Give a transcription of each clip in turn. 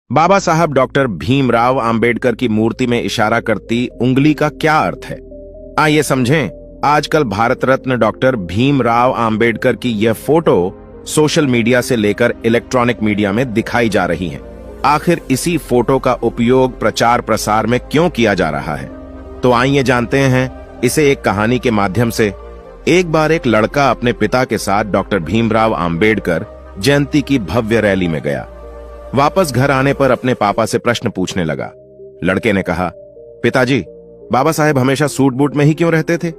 बाबा साहब डॉक्टर भीमराव अंबेडकर की मूर्ति में इशारा करती उंगली का क्या अर्थ है? आइए समझें। आजकल भारत रत्न डॉक्टर भीमराव अंबेडकर की यह फोटो सोशल मीडिया से लेकर इलेक्ट्रॉनिक मीडिया में दिखाई जा रही है। आखिर इसी फोटो का उपयोग प्रचार प्रसार में क्यों किया जा रहा है? तो आइए जानते हैं इसे एक कहानी के माध्यम से। एक बार एक लड़का अपने पिता के साथ डॉक्टर भीमराव अंबेडकर जयंती की भव्य रैली में गया। वापस घर आने पर अपने पापा से प्रश्न पूछने लगा। लड़के ने कहा, पिताजी, बाबा साहेब हमेशा सूट बूट में ही क्यों रहते थे?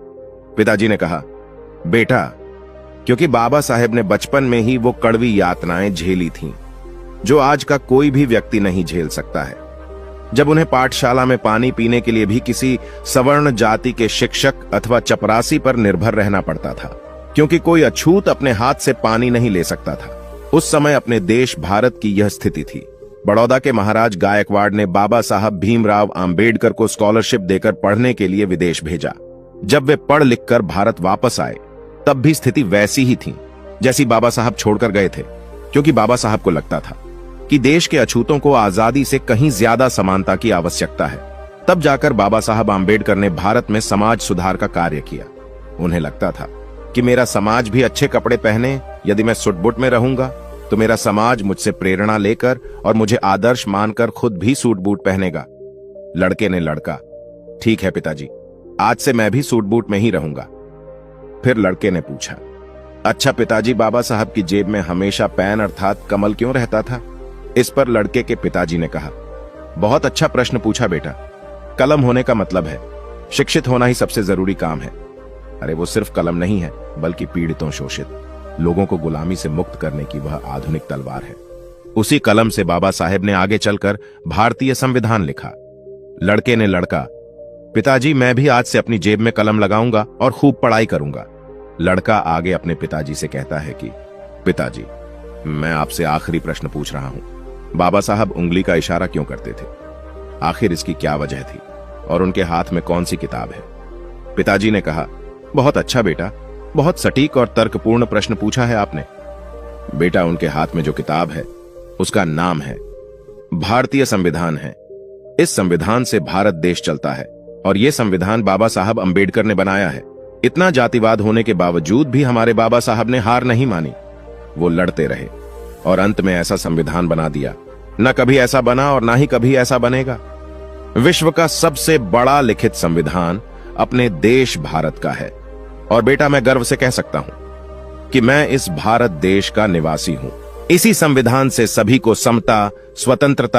पिताजी ने कहा, बेटा, क्योंकि बाबा साहेब ने बचपन में ही वो कड़वी यातनाएं झेली थीं, जो आज का कोई भी व्यक्ति नहीं झेल सकता है। जब उन्हें पाठशाला में पानी पीने के लिए भी किसी सवर्ण जाति के शिक्षक अथवा चपरासी पर निर्भर रहना पड़ता था, क्योंकि कोई अछूत अपने हाथ से पानी नहीं ले सकता था। उस समय अपने देश भारत की यह स्थिति थी। बड़ौदा के महाराज गायकवाड़ ने बाबा साहब भीमराव अंबेडकर को स्कॉलरशिप देकर पढ़ने के लिए विदेश भेजा। जब वे पढ़ लिखकर भारत वापस आए, तब भी स्थिति वैसी ही थी जैसी बाबा साहब छोड़कर गए थे, क्योंकि बाबा साहब को लगता था कि देश के अछूतों को आजादी से कहीं ज्यादा समानता की आवश्यकता है। तब जाकर बाबा साहब अंबेडकर ने भारत में समाज सुधार का कार्य किया। उन्हें लगता था कि मेरा समाज भी अच्छे कपड़े पहने, यदि मैं सुटबुट में रहूंगा तो मेरा समाज मुझसे प्रेरणा लेकर और मुझे आदर्श मानकर खुद भी सूट बूट पहनेगा। लड़के ने लड़का, ठीक है पिताजी, आज से मैं भी सूट बूट में ही रहूंगा। फिर लड़के ने पूछा, अच्छा पिताजी, बाबा साहब की जेब में हमेशा पेन अर्थात कमल क्यों रहता था? इस पर लड़के के पिताजी ने कहा, बहुत अच्छा प्रश्न पूछा बेटा। कलम होने का मतलब है शिक्षित होना ही सबसे जरूरी काम है। अरे वो सिर्फ कलम नहीं है, बल्कि पीड़ितों, शोषित लोगों को गुलामी से मुक्त करने की वह आधुनिक तलवार है। उसी कलम से बाबा साहेब ने आगे चलकर भारतीय संविधान लिखा। लड़के ने लड़का, पिताजी, मैं भी आज से अपनी जेब में कलम लगाऊंगा और खूब पढ़ाई करूंगा। लड़का आगे अपने पिताजी से कहता है कि पिताजी, मैं आपसे आखिरी प्रश्न पूछ रहा हूं। बाबा साहब उंगली का इशारा क्यों करते थे? आखिर इसकी क्या वजह थी और उनके हाथ में कौन सी किताब है? पिताजी ने कहा, बहुत अच्छा बेटा, बहुत सटीक और तर्कपूर्ण प्रश्न पूछा है आपने। बेटा, उनके हाथ में जो किताब है उसका नाम है भारतीय संविधान है। इस संविधान से भारत देश चलता है और यह संविधान बाबा साहब अंबेडकर ने बनाया है। इतना जातिवाद होने के बावजूद भी हमारे बाबा साहब ने हार नहीं मानी। वो लड़ते रहे और अंत में ऐसा संविधान बना दिया। न कभी ऐसा बना और ना ही कभी ऐसा बनेगा। विश्व का सबसे बड़ा लिखित संविधान अपने देश भारत का है। और बेटा, मैं गर्व से कह सकता हूं कि मैं इस भारत देश का निवासी हूं। इसी संविधान से सभी को समता, स्वतंत्रता